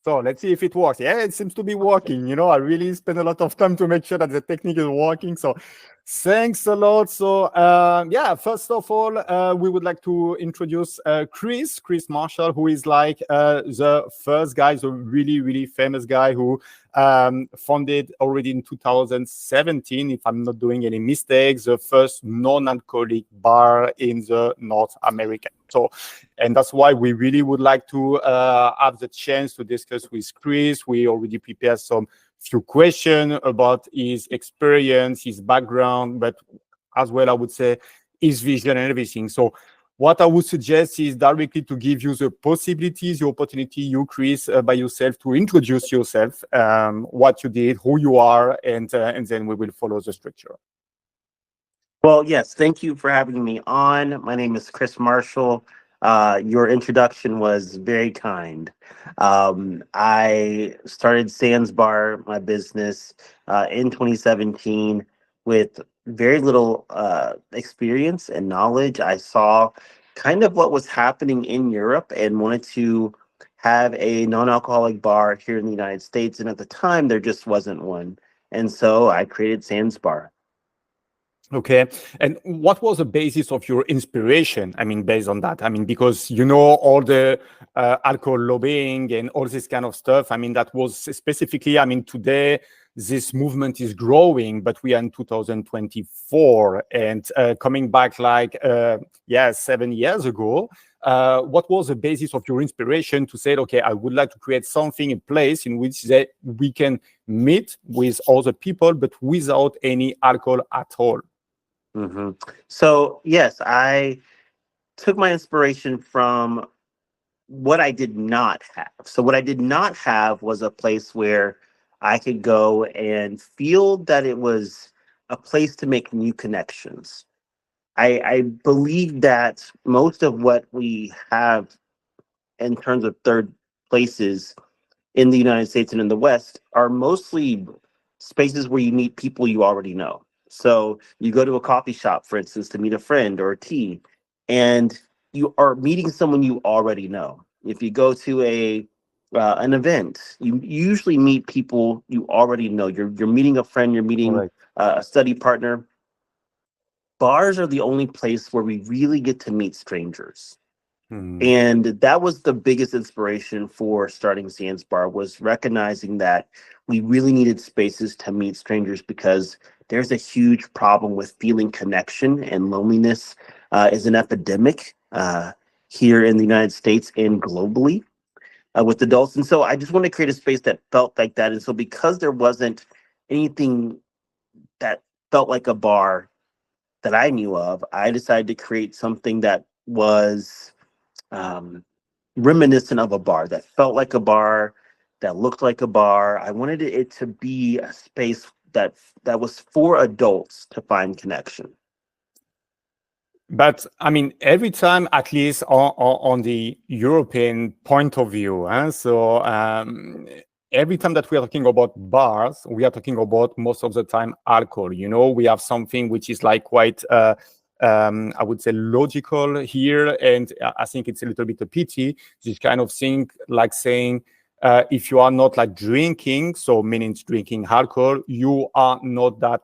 So let's see if it works. Yeah, it seems to be working. I really spend a lot of time to make sure that the technique is working. So thanks a lot. So yeah, first of all, we would like to introduce Chris Marshall, who is like the first guy, the really, really famous guy who founded already in 2017, if I'm not doing any mistakes, the first non-alcoholic bar in the North America. So, and that's why we really would like to have the chance to discuss with Chris. We already prepared some few questions about his experience, his background, but as well, I would say, his vision and everything. So what I would suggest is directly to give you the possibilities, the opportunity, you, Chris, by yourself, to introduce yourself, what you did, who you are, and then we will follow the structure. Well, yes, thank you for having me on. My name is Chris Marshall. Your introduction was very kind. I started Sands Bar, my business, in 2017 with very little experience and knowledge. I saw kind of what was happening in Europe and wanted to have a non-alcoholic bar here in the United States. And at the time, there just wasn't one. And so I created Sands Bar. Okay. And what was the basis of your inspiration? I mean, based on that, I mean, because all the alcohol lobbying and all this kind of stuff. I mean, that was specifically, I mean, today this movement is growing, but we are in 2024 and coming back like, 7 years ago. What was the basis of your inspiration to say, okay, I would like to create something in place in which we can meet with other people, but without any alcohol at all? hmm So, yes, I took my inspiration from what I did not have. So, what I did not have was a place where I could go and feel that it was a place to make new connections. I believe that most of what we have in terms of third places in the United States and in the West are mostly spaces where you meet people you already know. So you go to a coffee shop, for instance, to meet a friend or a tea, and you are meeting someone you already know. If you go to a an event, you usually meet people you already know. You're meeting a friend, you're meeting Correct. a study partner. Bars are the only place where we really get to meet strangers. Hmm. And that was the biggest inspiration for starting Sands Bar, was recognizing that we really needed spaces to meet strangers because there's a huge problem with feeling connection, and loneliness is an epidemic here in the United States and globally with adults. And so I just want to create a space that felt like that. And so because there wasn't anything that felt like a bar that I knew of, I decided to create something that was um, reminiscent of a bar, that felt like a bar, that looked like a bar. I wanted it to be a space that was for adults to find connection. But I mean, every time, at least on the European point of view, so every time that we are talking about bars, we are talking about most of the time alcohol. We have something which is like quite, I would say, logical here, and I think it's a little bit a pity. This kind of thing, like saying, if you are not like drinking, so meaning drinking alcohol, you are not that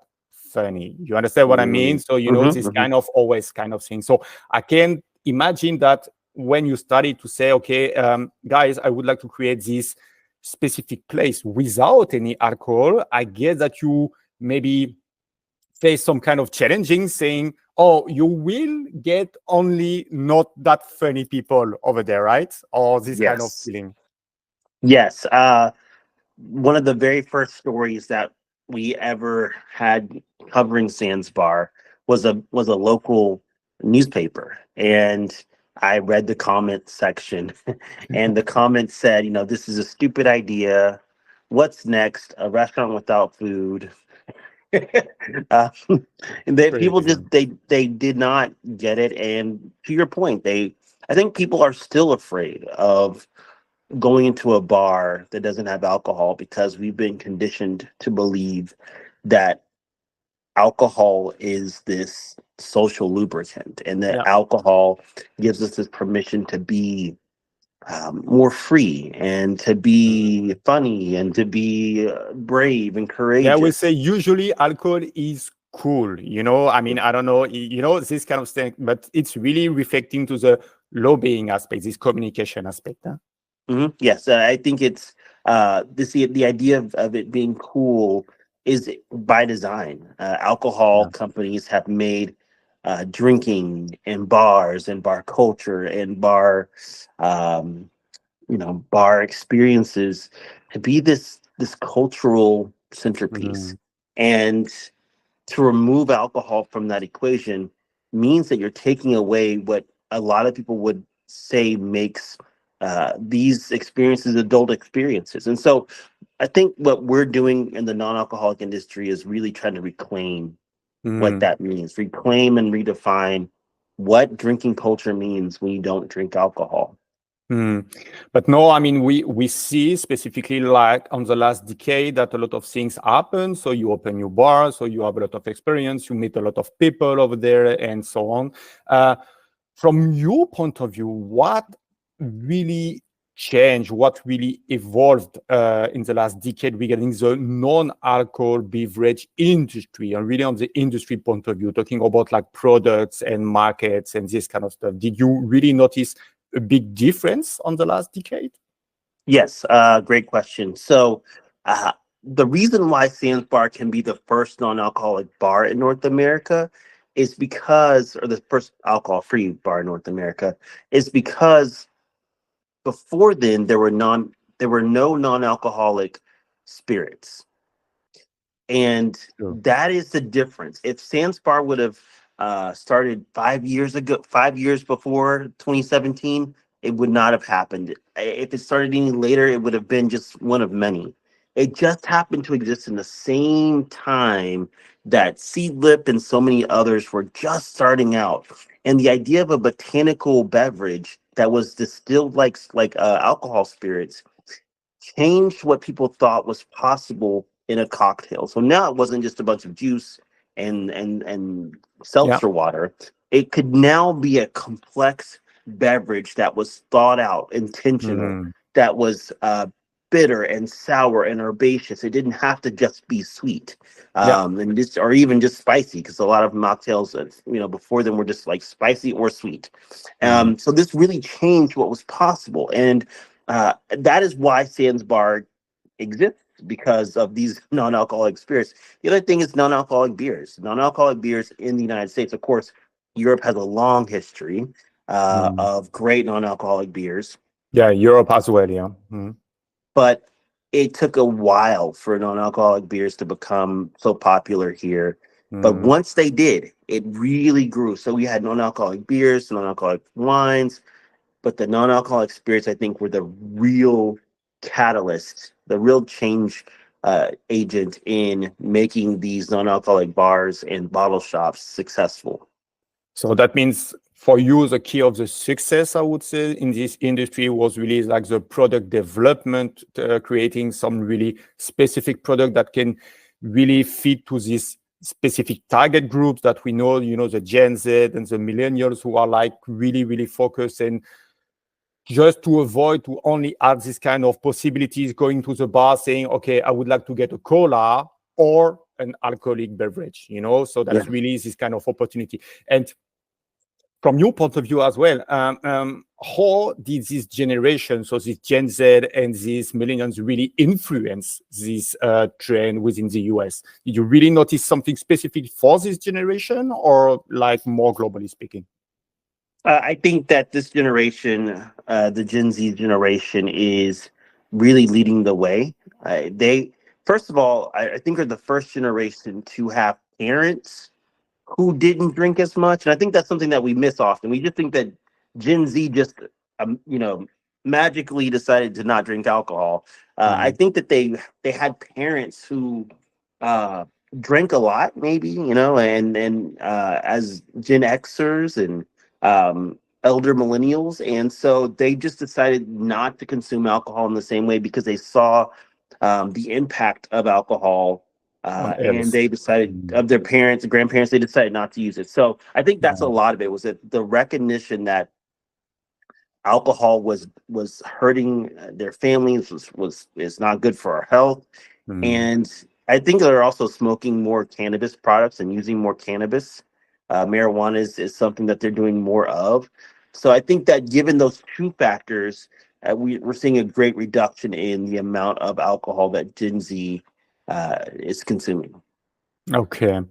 funny. You understand what I mean? So, this Mm-hmm. kind of always kind of thing. So I can imagine that when you started to say, okay, guys, I would like to create this specific place without any alcohol, I guess that you maybe face some kind of challenging saying, oh, you will get only not that funny people over there, right? Or this kind of Yes. feeling. Yes. One of the very first stories that we ever had covering Sands Bar was a local newspaper, and I read the comment section, and the comment said, this is a stupid idea. What's next? A restaurant without food. uh, and they people just Crazy. they did not get it, and to your point, I think people are still afraid of going into a bar that doesn't have alcohol because we've been conditioned to believe that alcohol is this social lubricant, and that Yeah. alcohol gives us this permission to be more free and to be funny and to be brave and Yeah, we say courageous. usually alcohol is cool. I mean, I don't know, this kind of thing, but it's really reflecting to the lobbying aspect, this communication aspect. Huh? Yes, I think it's the idea of it being cool is by design. Alcohol Yeah. companies have made drinking and bars and bar culture and um, bar experiences to be this cultural centerpiece. Mhm. And to remove alcohol from that equation means that you're taking away what a lot of people would say makes these experiences adult experiences. And so I think what we're doing in the non-alcoholic industry is really trying to reclaim what Mhm. that means, reclaim and redefine what drinking culture means when you don't drink alcohol. Mm. But no, I mean, we see specifically like on the last decade that a lot of things happen. So you open your bar, so you have a lot of experience, you meet a lot of people over there, and so on. Uh, from your point of view, what really changed, what really evolved in the last decade regarding the non-alcohol beverage industry, and really on the industry point of view, talking about like products and markets and this kind of stuff? Did you really notice a big difference on the last decade? Yes, great question. So, uh, the reason why Sam's Bar can be the first non-alcoholic bar in North America is because, or the first alcohol-free bar in North America, is because before then there were no non-alcoholic spirits. And Sure. that is the difference. If Sandspar would have started 5 years ago, 5 years before 2017, it would not have happened. If it started any later, it would have been just one of many. It just happened to exist in the same time that Seed Lip and so many others were just starting out. And the idea of a botanical beverage that was distilled like alcohol spirits changed what people thought was possible in a cocktail. So now it wasn't just a bunch of juice and Yeah. seltzer water. It could now be a complex beverage that was thought out, intentional, Mhm. that was bitter and sour and herbaceous. It didn't have to just be sweet, Yeah. and just or even just spicy, because a lot of mocktails, before them were just like spicy or sweet. Mhm. So this really changed what was possible, and that is why Sans Bar exists, because of these non-alcoholic spirits. The other thing is non-alcoholic beers. Non-alcoholic beers in the United States, of course, Europe has a long history Mhm. of great non-alcoholic beers, Yeah, Europe as well. Yeah. Mhm. but it took a while for non-alcoholic beers to become so popular here. But Mhm. once they did, it really grew. So we had non-alcoholic beers, non-alcoholic wines, but the non-alcoholic spirits, I think, were the real catalyst, the real change agent in making these non-alcoholic bars and bottle shops successful. So that means for you, the key of the success, I would say, in this industry was really like the product development, creating some really specific product that can really fit to these specific target groups that we know, the Gen Z and the millennials who are like really, really focused, and just to avoid to only add this kind of possibilities, going to the bar saying, okay, I would like to get a cola or an alcoholic beverage, so Yeah. that's really this kind of opportunity. And from your point of view as well, how did this generation, so this Gen Z and these millennials, really influence this trend within the US? Did you really notice something specific for this generation, or like more globally speaking? I think that this generation, the Gen Z generation, is really leading the way. They, first of all, I think are the first generation to have parents who didn't drink as much, and I think that's something that we miss often. We just think that Gen Z just, magically decided to not drink alcohol. I Mhm. think that they had parents who uh, drank a lot, maybe, and as Gen Xers and elder millennials, and so they just decided not to consume alcohol in the same way because they saw the impact of alcohol, On and else. they decided, Mhm. of their parents and grandparents, they decided not to use it. So I think that's a Yeah. lot of it, was that the recognition that alcohol was hurting their families, was is not good for our health. Mm. And I think they're also smoking more cannabis products and using more cannabis. Marijuana is something that they're doing more of. So I think that given those two factors, we're seeing a great reduction in the amount of alcohol that Gen Z is consuming. Okay.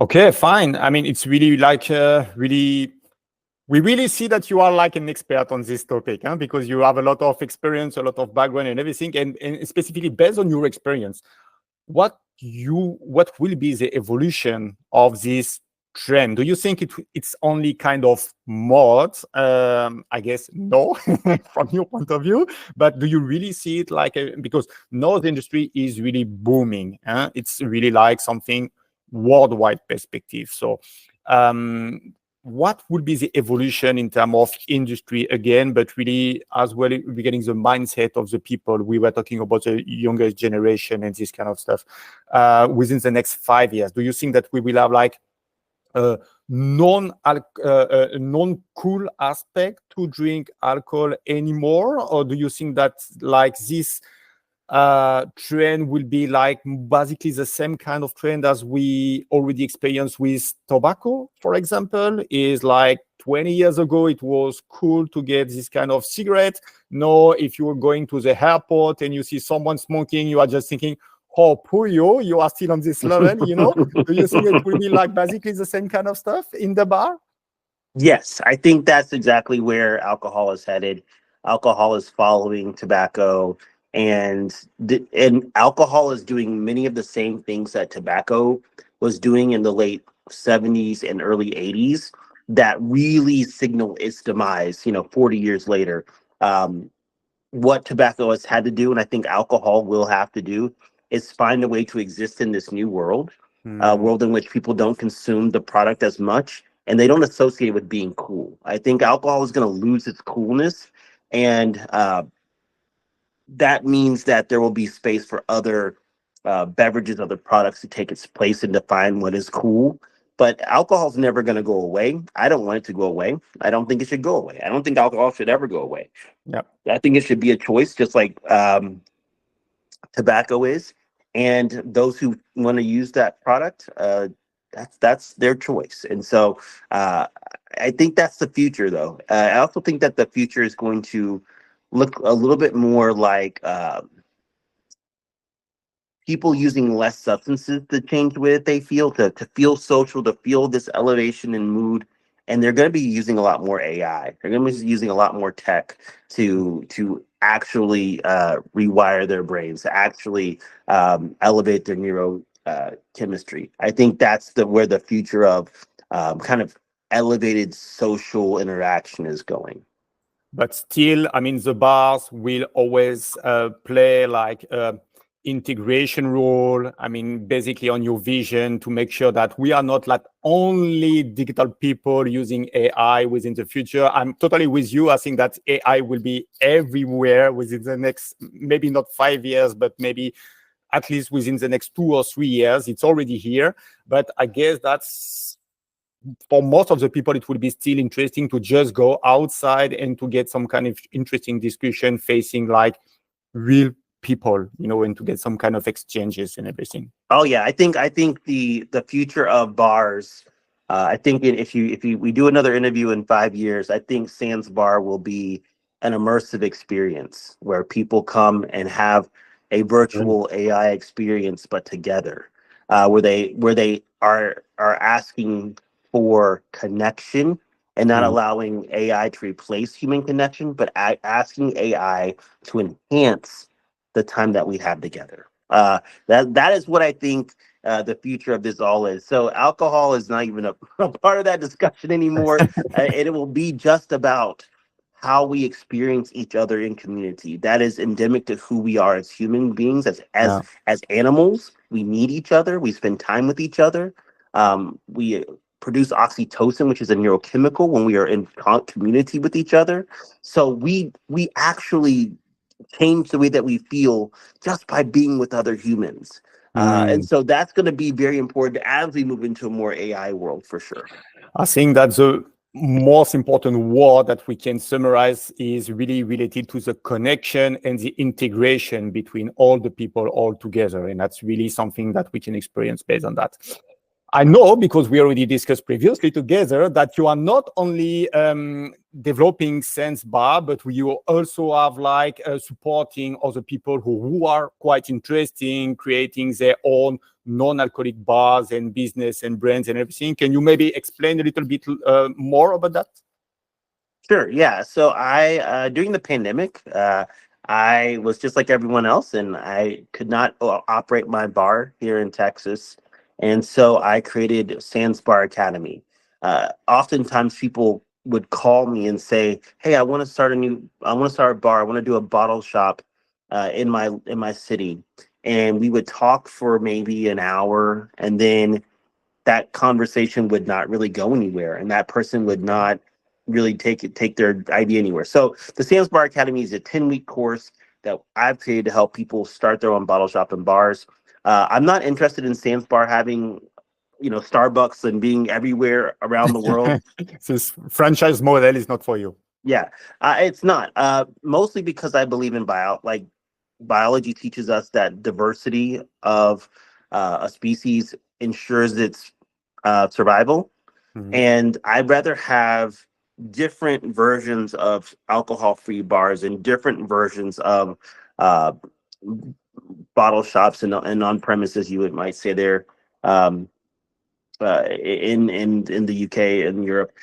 Okay, fine. I mean, it's really like we really see that you are like an expert on this topic, huh? Because you have a lot of experience, a lot of background and everything, and specifically based on your experience, what will be the evolution of this trend? Do you think it's only kind of mod? I guess no, from your point of view. But do you really see it like because now the industry is really booming? Huh? It's really like something worldwide perspective. So. What would be the evolution in terms of industry again, but really as well regarding the mindset of the people? We were talking about the younger generation and this kind of stuff. Within the next 5 years, do you think that we will have like a non-cool aspect to drink alcohol anymore, or do you think that like this trend will be like basically the same kind of trend as we already experienced with tobacco, for example? Is like 20 years ago, it was cool to get this kind of cigarette. No, if you were going to the airport and you see someone smoking, you are just thinking, oh, poor you are still on this level, you know? Do you think it will be like basically the same kind of stuff in the bar? Yes, I think that's exactly where alcohol is headed. Alcohol is following tobacco, and and alcohol is doing many of the same things that tobacco was doing in the late 70s and early 80s that really signal its demise, 40 years later. Um, what tobacco has had to do, and I think alcohol will have to do, is find a way to exist in this new world, a Hmm. world in which people don't consume the product as much and they don't associate it with being cool. I think alcohol is going to lose its coolness, and that means that there will be space for other beverages, other products to take its place and define what is cool. But alcohol is never going to go away. I don't want it to go away. I don't think it should go away. I don't think alcohol should ever go away. Yeah. I think it should be a choice, just like tobacco is. And those who want to use that product, that's their choice. And so I think that's the future, though. I also think that the future is going to look a little bit more like people using less substances to change the way that they feel, to feel social, to feel this elevation in mood. And they're going to be using a lot more AI. They're going to be using a lot more tech to actually rewire their brains, to actually elevate their neuro chemistry. I think that's where the future of kind of elevated social interaction is going. But still, I mean, the bars will always play like integration role. I mean, basically on your vision to make sure that we are not like only digital people using AI within the future. I'm totally with you. I think that AI will be everywhere within the next, maybe not 5 years, but maybe at least within the next 2 or 3 years. It's already here. But I guess that's for most of the people, it will be still interesting to just go outside and to get some kind of interesting discussion facing like real people, and to get some kind of exchanges and everything. Oh yeah, I think the future of bars. I think if you we do another interview in 5 years, I think Sans Bar will be an immersive experience where people come and have a Right. virtual AI experience, but together, where they are asking for connection and not Mm. allowing AI to replace human connection, but asking AI to enhance the time that we have together. That is what I think the future of this all is. So alcohol is not even a part of that discussion anymore. And it will be just about how we experience each other in community. That is endemic to who we are as human beings, as as Yeah. as animals. We need each other. We spend time with each other. We produce oxytocin, which is a neurochemical when we are in community with each other. So we actually change the way that we feel just by being with other humans. And Mm. so that's going to be very important as we move into a more AI world for sure. I think that most important word that we can summarize is really related to the connection and the integration between all the people all together. And that's really something that we can experience based on that. I know, because we already discussed previously together, that you are not only developing Sense Bar, but you also have like supporting other people who are quite interesting, creating their own non-alcoholic bars and business and brands and everything. Can you maybe explain a little bit more about that? Sure. Yeah. So during the pandemic, I was just like everyone else, and I could not operate my bar here in Texas. And so I created Sands Bar Academy. Oftentimes people would call me and say, "Hey, I want to start a bar. I want to do a bottle shop in my city." And we would talk for maybe an hour, and then that conversation would not really go anywhere, and that person would not really take their idea anywhere. So the Sam's Bar Academy is a 10-week course that I've created to help people start their own bottle shop and bars. I'm not interested in Sam's Bar having, Starbucks and being everywhere around the world. This franchise model is not for you. Yeah, it's not. Mostly because I believe in biology teaches us that diversity of a species ensures its survival. Mhm. And I'd rather have different versions of alcohol-free bars and different versions of uh, bottle shops and on-premises, you might say there, um, in the UK and Europe.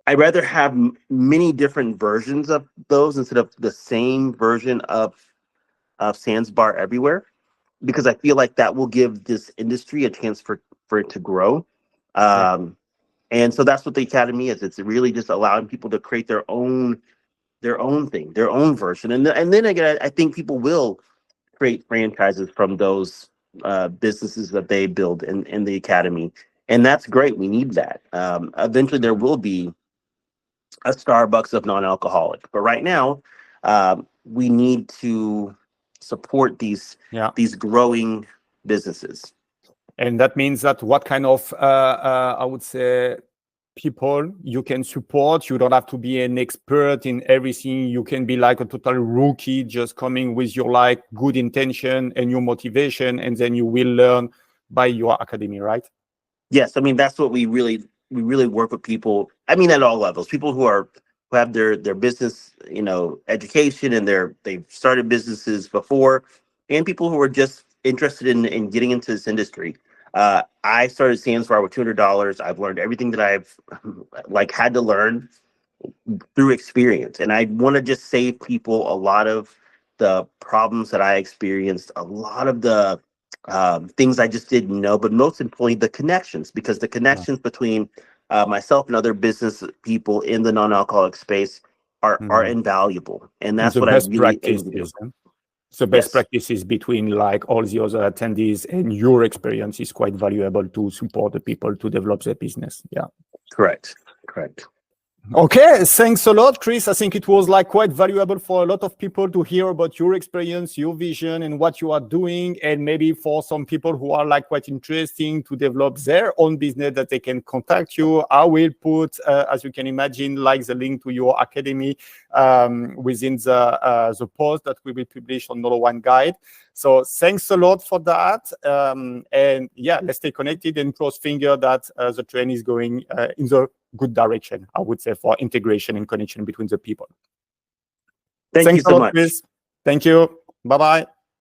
I'd rather have many different versions of those instead of the same version of Sands Bar everywhere, because I feel like that will give this industry a chance for it to grow. Yeah. And so that's what the academy is. It's really just allowing people to create their own thing, their own version. And then again, I think people will create franchises from those businesses that they build in the academy. And that's great. We need that. Eventually there will be a Starbucks of non-alcoholic. But right now, we need to support Yeah. these growing businesses. And that means that what kind of, I would say, people you can support. You don't have to be an expert in everything. You can be like a total rookie, just coming with your like good intention and your motivation, and then you will learn by your academy, right? Yes, I mean that's what we really work with people. I mean at all levels, people who have their business, education, and they've started businesses before, and people who are just interested in getting into this industry. I started Sands Bar with $200. I've learned everything that I've had to learn through experience, and I want to just save people a lot of the problems that I experienced, a lot of the things I just didn't know, but most importantly, the connections, because the connections between myself and other business people in the non-alcoholic space are invaluable, and that's The what I best really aim to do. practices. The best practices between like all the other attendees and your experience is quite valuable to support the people to develop their business. Yeah. Correct. Okay, thanks a lot, Chris. I think it was like quite valuable for a lot of people to hear about your experience, your vision, and what you are doing. And maybe for some people who are like quite interesting to develop their own business, that they can contact you. I will put, as you can imagine, like the link to your academy within the post that we will publish on NoLoWineGuide. So thanks a lot for that. And yeah, let's stay connected and cross finger that the train is going in the good direction, I would say, for integration and connection between the people. Thank you so much. Chris. Thank you. Bye-bye.